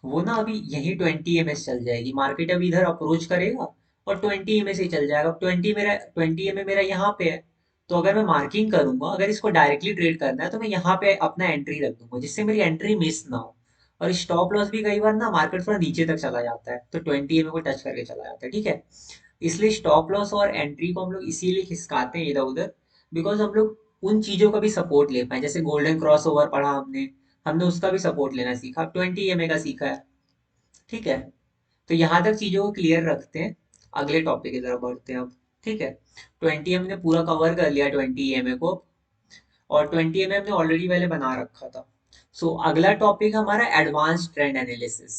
वो ना अभी यही 20 ms चल जाएगी, मार्केट अभी इधर अप्रोच करेगा और 20 ms ही चल जाएगा। 20 में मेरा यहाँ पे है, तो अगर मैं मार्किंग करूंगा, अगर इसको डायरेक्टली ट्रेड करना है तो मैं यहाँ पे अपना एंट्री रख दूंगा जिससे मेरी एंट्री मिस ना हो। और स्टॉप लॉस भी कई बार ना मार्केट थोड़ा नीचे तक चला जाता है तो 20 को टच करके चला जाता है। ठीक है। इसलिए स्टॉप लॉस और एंट्री को हम लोग इसीलिए खिसकाते हैं इधर उधर, बिकॉज हम लोग उन चीजों का भी सपोर्ट ले पाए, जैसे गोल्डन क्रॉस ओवर पढ़ा हमने, हमने उसका भी सपोर्ट लेना सीखा, 20 का सीखा है। ठीक है। तो यहाँ तक चीजों को क्लियर रखते हैं, अगले टॉपिक की तरफ बढ़ते हैं अब। ठीक है। 20 हमने पूरा कवर कर लिया 20 को, और 20 हमने ऑलरेडी पहले बना रखा था। अगला टॉपिक हमारा एडवांस ट्रेंड एनालिसिस।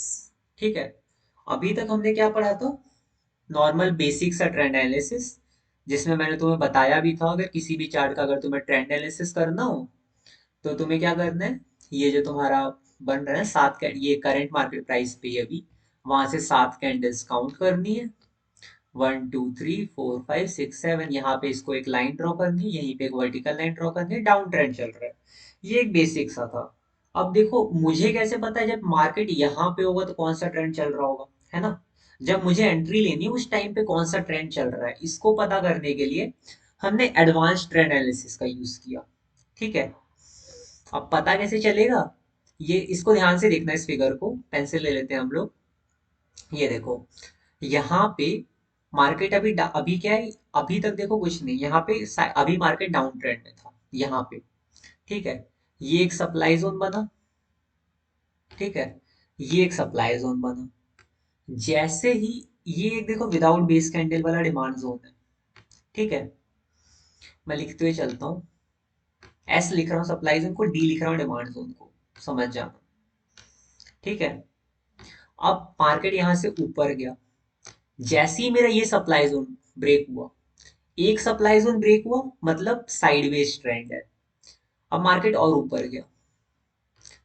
ठीक है। अभी तक हमने क्या पढ़ा था, नॉर्मल बेसिक सा ट्रेंड एनालिसिस, जिसमें मैंने तुम्हें बताया भी था अगर किसी भी चार्ट का अगर तुम्हें ट्रेंड एनालिसिस करना हो तो तुम्हें क्या करना है, ये जो तुम्हारा बन रहा है ये करंट मार्केट प्राइस पे ही अभी, वहां से 7 कैंडल्स काउंट करनी है। 1 2 3 4 5 6 7, यहाँ पे इसको एक लाइन ड्रॉ करनी है, यहीं पे एक वर्टिकल लाइन ड्रॉ करनी है, डाउन ट्रेंड चल रहा है। ये एक बेसिक सा था। अब देखो मुझे कैसे पता है जब मार्केट यहाँ पे होगा तो कौन सा ट्रेंड चल रहा होगा, है ना। जब मुझे एंट्री लेनी है उस टाइम पे कौन सा ट्रेंड चल रहा है, इसको पता करने के लिए हमने एडवांस ट्रेंड एनालिसिस का यूज किया। ठीक है। अब पता कैसे चलेगा, ये इसको ध्यान से देखना, इस फिगर को पेंसिल ले लेते हैं हम लोग। ये देखो यहाँ पे मार्केट अभी क्या है, अभी तक देखो कुछ नहीं, यहाँ पे अभी मार्केट डाउन ट्रेंड में था यहाँ पे। ठीक है। ये एक सप्लाई जोन बना। ठीक है। ये एक सप्लाई जोन बना। जैसे ही ये एक देखो विदाउट बेस कैंडल वाला डिमांड जोन है। ठीक है। मैं लिखते हुए चलता हूँ, एस लिख रहा हूँ सप्लाई जोन को, डी लिख रहा हूँ डिमांड जोन को, समझ जाना। ठीक है। अब मार्केट यहाँ से ऊपर गया, जैसे ही मेरा ये सप्लाई जोन ब्रेक हुआ, एक सप्लाई जोन ब्रेक हुआ मतलब साइडवेज ट्रेंड है। अब मार्केट और ऊपर गया,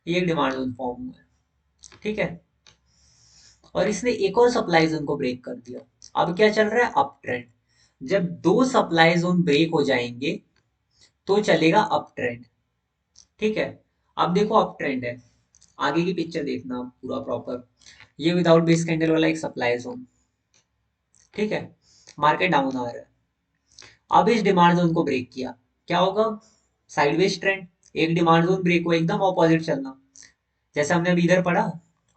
ये एक डिमांड जोन फॉर्म हुआ है, ठीक है। और इसने एक और सप्लाई जोन को ब्रेक कर दिया। अब क्या चल रहा है, अप ट्रेंड। जब दो सप्लाई जोन ब्रेक हो जाएंगे तो चलेगा अप ट्रेंड, ठीक है। अब देखो अप ट्रेंड है, आगे की पिक्चर देखना पूरा प्रॉपर। ये विदाउट बेस कैंडल वाला एक सप्लाई जोन, ठीक है। मार्केट डाउन आ रहा है, अब इस डिमांड जोन को ब्रेक किया, क्या होगा, साइडवेज ट्रेंड। एक डिमांड जोन ब्रेक हुआ, एकदम ऑपोजिट चलना, जैसे हमने अभी इधर पढ़ा,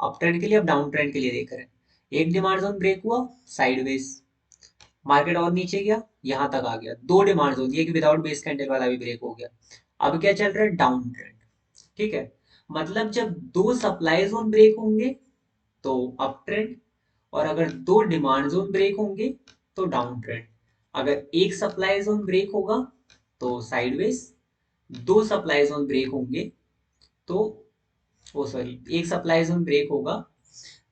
अप ट्रेंड के लिए, अब डाउन ट्रेंड के लिए देख रहे हैं। एक डिमांड जोन ब्रेक हुआ, साइडवेज, मार्केट और नीचे गया, यहां तक आ गया। दो डिमांड जोन, ये कि विदाउट बेस कैंडल वाला भी ब्रेक हो गया। अब क्या चल रहा है, डाउन ट्रेंड, ठीक है। मतलब जब दो सप्लाई जोन ब्रेक होंगे तो अप ट्रेंड, और अगर दो डिमांड जोन ब्रेक होंगे तो डाउन ट्रेंड। अगर एक सप्लाई जोन ब्रेक होगा तो साइडवेज, दो सप्लाई जोन ब्रेक होंगे तो, ओ सॉरी, एक सप्लाई जोन ब्रेक होगा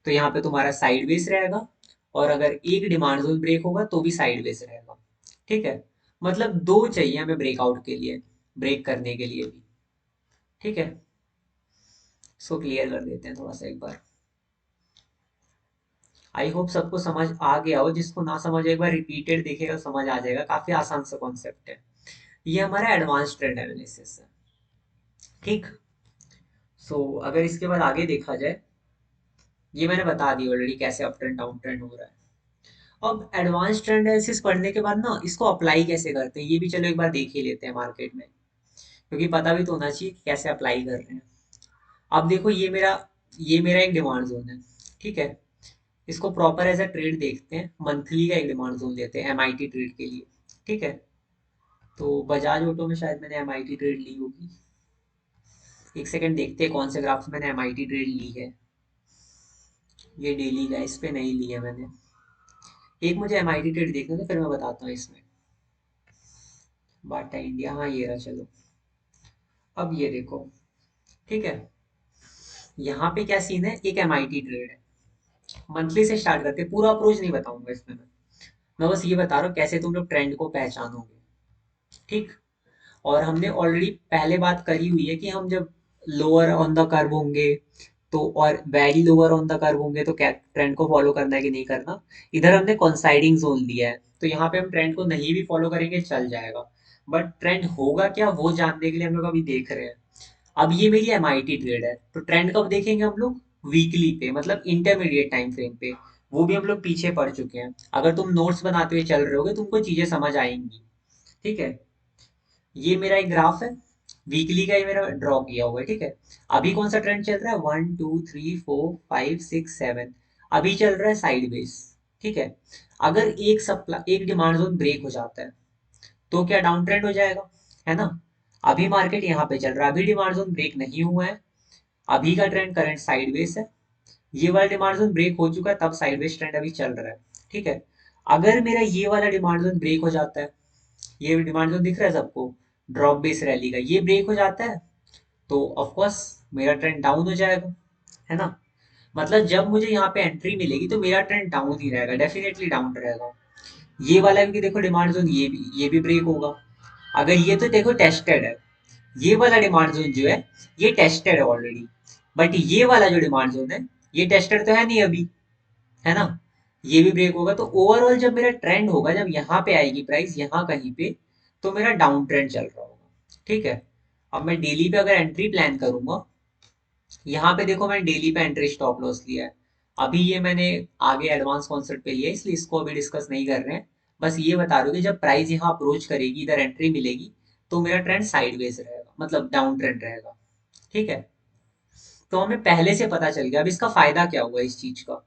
तो यहाँ पे तुम्हारा साइडवेज रहेगा, और अगर एक डिमांड जोन ब्रेक होगा तो भी साइडवेज रहेगा, ठीक है। मतलब दो चाहिए हमें ब्रेकआउट के लिए, ब्रेक करने के लिए भी, ठीक है। सो क्लियर कर देते हैं थोड़ा सा एक बार। आई होप सबको समझ आ गया हो, जिसको ना समझ एक बार रिपीटेड देखेगा समझ आ जाएगा, काफी आसान सा कॉन्सेप्ट है। ये हमारा एडवांस ट्रेंड एनालिसिस है, ठीक। अगर इसके बाद आगे देखा जाए, ये मैंने बता दी ऑलरेडी कैसे अप ट्रेंड डाउन ट्रेंड हो रहा है। अब एडवांस ट्रेंड एनालिसिस पढ़ने के बाद ना, इसको अप्लाई कैसे करते हैं ये भी चलो एक बार देख ही लेते हैं मार्केट में, क्योंकि पता भी तो होना चाहिए कि कैसे अप्लाई कर रहे हैं। अब देखो ये मेरा एक डिमांड जोन है, ठीक है। इसको प्रॉपर एज अ ट्रेड देखते हैं, मंथली का एक डिमांड जोन लेते हैं एमआईटी ट्रेड के लिए, ठीक है। तो बजाज ऑटो में शायद मैंने एमआईटी ट्रेड ली होगी, एक सेकंड देखते हैं कौन से ग्राफ में मैंने एमआईटी ट्रेड ली है। ये डेली का, इस पे नहीं ली है मैंने। एक मुझे एमआईटी ट्रेड देखने दो, फिर मैं बताता हूँ इसमें। बाटा इंडिया, हाँ ये रहा, चलो। अब ये देखो, ठीक है। यहाँ पे क्या सीन है, एक एमआईटी ट्रेड है, मंथली से स्टार्ट करते हैं, पूरा अप्रोच नहीं बताऊंगा इसमें मैं बस ये बता रहा हूँ कैसे तुम लोग ट्रेंड को पहचानोगे, ठीक। और हमने ऑलरेडी पहले बात करी हुई है कि हम जब लोअर ऑन द कर्व होंगे तो, और very lower on the curve होंगे तो क्या ट्रेंड को फॉलो करना है कि नहीं करना। इधर हमने कॉन्साइडिंग जोन लिया है, तो यहाँ पे हम ट्रेंड को नहीं भी फॉलो करेंगे चल जाएगा, बट ट्रेंड होगा क्या वो जानने के लिए हम लोग अभी देख रहे हैं। अब ये मेरी एमआईटी ट्रेड है, तो ट्रेंड कब देखेंगे हम लोग, वीकली पे, मतलब इंटरमीडिएट टाइम फ्रेम पे। वो भी हम लोग पीछे पड़ चुके हैं, अगर तुम नोट्स बनाते हुए चल रहे होगे तुमको चीजें समझ आएंगी, ठीक है। ये मेरा एक ग्राफ है, वीकली का ये मेरा ड्रॉ किया हुआ है, ठीक है। अभी कौन सा ट्रेंड चल रहा है, 1 2 3 4 5 6 7, अभी चल रहा है साइडवेज, ठीक है। अगर एक डिमांड जोन ब्रेक हो जाता है तो क्या डाउन ट्रेंड हो जाएगा, है ना। अभी मार्केट यहाँ पे चल रहा है, अभी डिमांड जोन ब्रेक नहीं हुआ है, अभी का ट्रेंड करंट साइडवेज है। ये वाला डिमांड जोन ब्रेक हो चुका है, तब साइडवेज ट्रेंड अभी चल रहा है, ठीक है। अगर मेरा ये वाला डिमांड जोन ब्रेक हो जाता है, ये डिमांड जोन दिख रहा है सबको, ड्रॉप बेस रैली का, ये ब्रेक हो जाता है तो ऑफ कोर्स मेरा ट्रेंड डाउन हो जाएगा, है ना। मतलब जब मुझे यहाँ पे एंट्री मिलेगी तो मेरा ट्रेंड डाउन ही रहेगा, डेफिनेटली डाउन रहेगा। ये वाला भी देखो डिमांड जोन, ये भी ब्रेक होगा। अगर ये तो देखो टेस्टेड है, ये वाला डिमांड जोन जो है ये टेस्टेड है ऑलरेडी, बट ये वाला जो डिमांड जोन है ये टेस्टेड तो है नहीं अभी, है ना। ये भी ब्रेक होगा, तो ओवरऑल जब मेरा ट्रेंड होगा, जब यहाँ पे आएगी प्राइस यहाँ कहीं पे, तो मेरा डाउन ट्रेंड चल रहा होगा, ठीक है। अब मैं डेली पे अगर एंट्री प्लान करूंगा, यहाँ पे देखो मैंने डेली पे एंट्री स्टॉप लॉस लिया है। अभी ये मैंने आगे एडवांस कॉन्सेप्ट पे लिया है, इसलिए इसको अभी डिस्कस नहीं कर रहे हैं। बस ये बता रहा हूँ कि जब प्राइस यहाँ अप्रोच करेगी, इधर एंट्री मिलेगी, तो मेरा ट्रेंड साइडवेज रहेगा, मतलब डाउन ट्रेंड रहेगा, ठीक है। तो हमें पहले से पता चल गया। अब इसका फायदा क्या हुआ इस चीज का,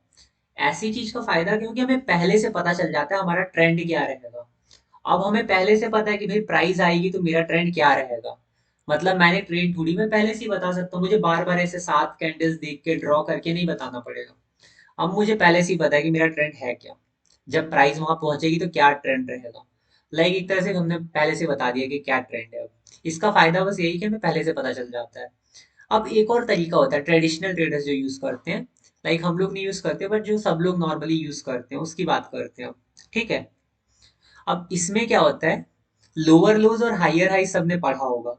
ऐसी चीज का फायदा क्योंकि हमें पहले से पता चल जाता है हमारा ट्रेंड क्या रहेगा। अब हमें पहले से पता है कि भाई प्राइस आएगी तो मेरा ट्रेंड क्या रहेगा। मतलब मैंने ट्रेंड थोड़ी मैं पहले से ही बता सकता हूँ, मुझे बार बार ऐसे 7 कैंडल्स देख के ड्रॉ करके नहीं बताना पड़ेगा। अब मुझे पहले से ही पता है कि मेरा ट्रेंड है क्या, जब प्राइस वहां पहुंचेगी तो क्या ट्रेंड रहेगा। लाइक एक तरह से हमने पहले से बता दिया कि क्या ट्रेंड है। अब इसका फायदा बस यही कि हमें पहले से पता चल जाता है। अब एक और तरीका होता है ट्रेडिशनल ट्रेडर्स जो यूज करते हैं, लाइक हम लोग नहीं यूज करते बट जो सब लोग नॉर्मली यूज करते हैं उसकी बात करते हैं हम। ठीक है। अब इसमें क्या होता है, लोअर लोज और हायर हाई सबने पढ़ा होगा,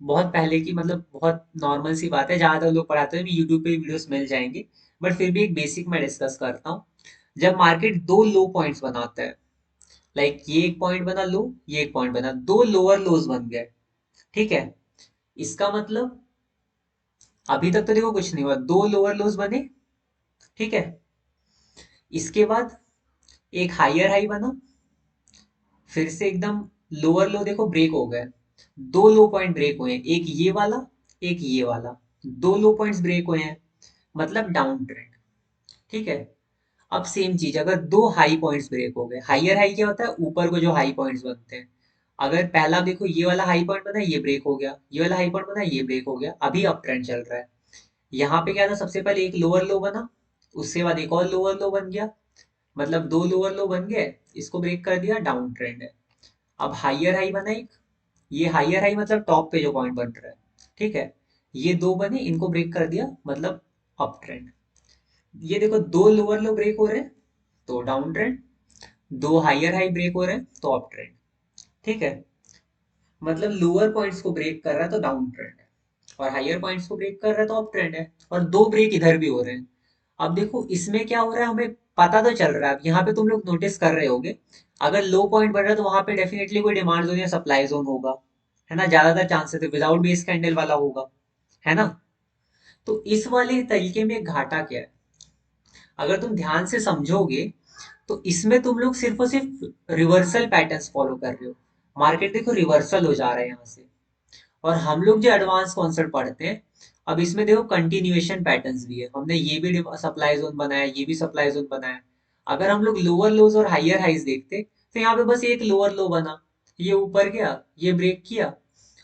बहुत पहले की, मतलब बहुत नॉर्मल सी बात है, ज्यादातर लोग पढ़ाते हैं, यूट्यूब पे वीडियोस मिल जाएंगे। बट फिर भी एक बेसिक मैं डिस्कस करता हूँ। जब मार्केट दो लो पॉइंट्स बनाता है, लाइक ये एक पॉइंट बना लो, ये एक पॉइंट बना, दो लोअर लोज बन गए। ठीक है। इसका मतलब अभी तक तो देखो कुछ नहीं हुआ, दो लोअर लोज बने। ठीक है। इसके बाद एक हायर हाई बना, फिर से एकदम लोअर लो देखो ब्रेक हो गए, दो लो पॉइंट ब्रेक हुए हैं, एक ये वाला, एक ये वाला, दो लो पॉइंट्स ब्रेक हुए हैं, मतलब डाउन ट्रेंड। ठीक है। अब सेम चीज, अगर दो हाई पॉइंट्स ब्रेक हो गए, हायर हाई क्या होता है, ऊपर को जो हाई पॉइंट्स बनते हैं, अगर पहला देखो ये वाला हाई पॉइंट बना, ये ब्रेक हो गया, ये वाला हाई पॉइंट बना, ये ब्रेक हो गया, अभी अप ट्रेंड चल रहा है। यहाँ पे क्या था, सबसे पहले एक लोअर लो बना, उसके बाद एक और लोअर लो बन गया, मतलब दो लोअर लो बन गए, इसको ब्रेक कर दिया, डाउन ट्रेंड है। अब हाइयर हाई बना एक, ये हाइयर हाई मतलब टॉप पे जो पॉइंट बन रहा है। ठीक है। ये दो बने, इनको ब्रेक कर दिया, मतलब अप ट्रेंड। ये देखो दो लोअर लो ब्रेक हो रहे हैं तो डाउन ट्रेंड, दो हाइयर हाई ब्रेक हो रहे हैं तो अप ट्रेंड। ठीक है। मतलब लोअर पॉइंट्स को ब्रेक कर रहा है तो डाउन ट्रेंड है, और हाइयर पॉइंट्स को ब्रेक कर रहा है तो अप ट्रेंड है, और दो ब्रेक इधर भी हो रहे हैं। अब देखो इसमें क्या हो रहा है, हमें पता तो चल रहा है, अब यहाँ पे तुम लोग नोटिस कर रहे होगे, अगर लो पॉइंट बढ़ रहा है तो वहां पे डेफिनेटली कोई डिमांड जोन या सप्लाई जोन होगा, है ना, ज्यादातर चांसेस है विदाउट बेस कैंडल वाला होगा, है ना। तो इस वाले तरीके में घाटा क्या है, अगर तुम ध्यान से समझोगे तो इसमें तुम लोग सिर्फ और सिर्फ रिवर्सल पैटर्न्स फॉलो कर रहे हो। मार्केट देखो रिवर्सल हो जा रहा है यहाँ से, और हम लोग जो एडवांस कॉन्सेप्ट पढ़ते हैं, अब इसमें देखो कंटिन्यूएशन पैटर्न्स भी है, हमने ये भी सप्लाई जोन बनाया, ये भी सप्लाई जोन बनाया। अगर हम लोग लोअर लोज और हाइयर हाइज देखते तो यहाँ पे बस एक लोअर लो बना, ये ऊपर गया, ये ब्रेक किया,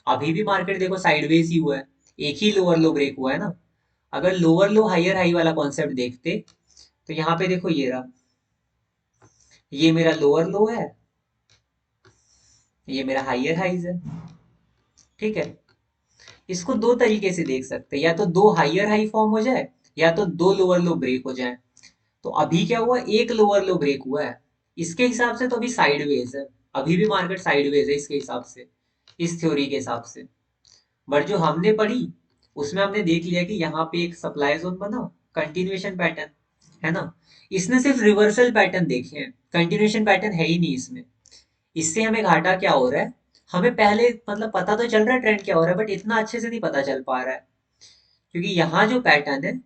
अभी भी मार्केट देखो साइडवेज ही हुआ है, एक ही लोअर लो ब्रेक हुआ है ना। अगर लोअर लो हाइयर हाई वाला कॉन्सेप्ट देखते तो यहाँ पे देखो ये रहा, ये मेरा लोअर लो है, ये मेरा हाइयर हाइज है। ठीक है। इसको दो तरीके से देख सकते हैं, या तो दो हाइयर हाई फॉर्म हो जाए, या तो दो लोअर लो ब्रेक हो जाए। तो अभी क्या हुआ, एक लोअर लो ब्रेक हुआ है, इसके हिसाब से तो अभी साइडवेज है, अभी भी मार्केट साइडवेज है इसके हिसाब से, इस थ्योरी के हिसाब से। बट जो हमने पढ़ी उसमें हमने देख लिया कि यहाँ पे एक सप्लाई जोन बना, कंटिन्यूएशन पैटर्न, है ना। इसने सिर्फ रिवर्सल पैटर्न देखे हैं, कंटिन्यूएशन पैटर्न है ही नहीं इसमें। इससे हमें घाटा क्या हो रहा है, हमें पहले मतलब पता तो चल रहा है ट्रेंड क्या हो रहा है, बट इतना अच्छे से नहीं पता चल पा रहा है, क्योंकि यहाँ जो पैटर्न है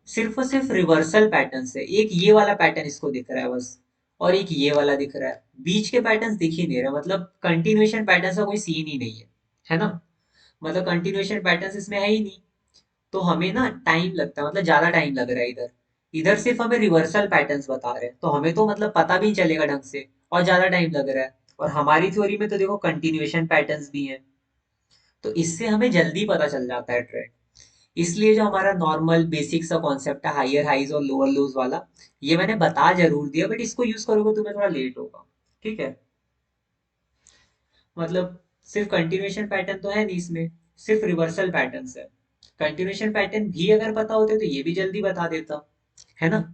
सिर्फ और सिर्फ रिवर्सल पैटर्न है, एक ये वाला पैटर्न इसको दिख रहा है बस, और एक ये वाला दिख रहा है, बीच के पैटर्न दिख ही नहीं रहा, मतलब कंटिन्यूएशन पैटर्न का कोई सीन ही नहीं है ना। मतलब कंटिन्यूएशन पैटर्न इसमें है ही नहीं। तो हमें ना टाइम लगता है, मतलब ज्यादा टाइम लग रहा है इधर, इधर सिर्फ हमें रिवर्सल पैटर्न्स बता रहे हैं तो हमें तो मतलब पता भी नहीं चलेगा ढंग से, और ज्यादा टाइम लग रहा है। और हमारी थ्योरी में तो देखो कंटिन्यूएशन पैटर्न्स भी हैं, तो इससे हमें जल्दी पता चल जाता है ट्रेंड। इसलिए जो हमारा नॉर्मल बेसिक सा कॉन्सेप्ट है हायर हाइज और लोअर लोज वाला, ये मैंने बता जरूर दिया, बट इसको यूज करोगे तुम्हें थोड़ा लेट होगा। ठीक है। मतलब सिर्फ कंटिन्यूएशन पैटर्न तो है नहीं इसमें, सिर्फ रिवर्सल पैटर्न है। कंटिन्यूएशन पैटर्न भी अगर पता होते तो ये भी जल्दी बता देता, है ना।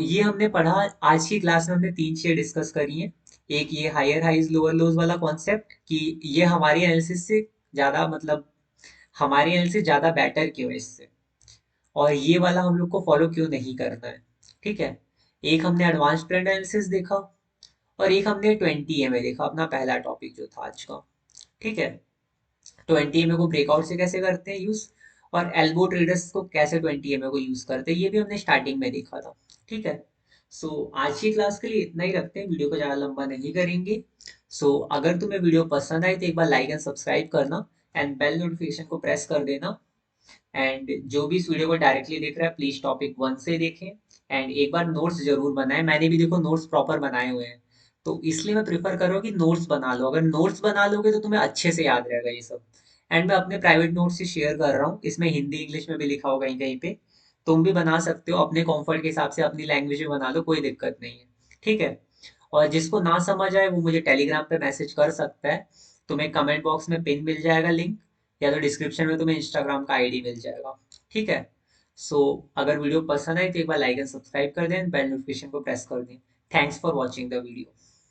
ये हमने पढ़ा, आज की क्लास में हमने तीन चीजें डिस्कस करी हैं। एक ये हायर हाइज लोअर लोज वाला कॉन्सेप्ट, कि ये हमारी एनालिसिस से ज्यादा, मतलब हमारी एनालिसिस ज्यादा बेटर क्यों है इससे, और ये वाला हम लोग को फॉलो क्यों नहीं करना है। ठीक है। एक हमने एडवांस ट्रेंड एनालिसिस देखा, और एक हमने 20 MA देखा, अपना पहला टॉपिक जो था आज का। ठीक है। 20 MA को ब्रेकआउट से कैसे करते हैं यूज, और एल्बो ट्रेडर्स को कैसे 20 MA को यूज करते हैं, ये भी हमने स्टार्टिंग में देखा था। ठीक है। आज की क्लास के लिए इतना ही रखते हैं, वीडियो को ज़्यादा लंबा नहीं करेंगे। अगर तुम्हें वीडियो पसंद आए तो एक बार लाइक एंड सब्सक्राइब करना, एंड बेल नोटिफिकेशन को प्रेस कर देना। एंड जो भी इस वीडियो को डायरेक्टली देख रहा है प्लीज टॉपिक 1 से देखें, एंड एक बार नोट्स जरूर बनाएं, मैंने भी देखो नोट्स प्रॉपर बनाए हुए हैं, तो इसलिए मैं प्रिफर कर रहा हूँ कि नोट्स बना लो, अगर नोट्स बना लोगे तो तुम्हें अच्छे से याद रहेगा ये सब। एंड मैं अपने प्राइवेट नोट्स से शेयर कर रहा हूँ, इसमें हिंदी इंग्लिश में भी लिखा होगा कहीं कहीं पे, तुम भी बना सकते हो अपने कंफर्ट के हिसाब से, अपनी लैंग्वेज में बना लो, कोई दिक्कत नहीं है। ठीक है। और जिसको ना समझ आए वो मुझे टेलीग्राम पे मैसेज कर सकता है, तुम्हें कमेंट बॉक्स में पिन मिल जाएगा लिंक, या तो डिस्क्रिप्शन में तुम्हें इंस्टाग्राम का आईडी मिल जाएगा। ठीक है। सो अगर वीडियो पसंद आए तो एक बार लाइक एंड सब्सक्राइब कर दें, बेल नोटिफिकेशन को प्रेस कर दें। Thanks for watching the video.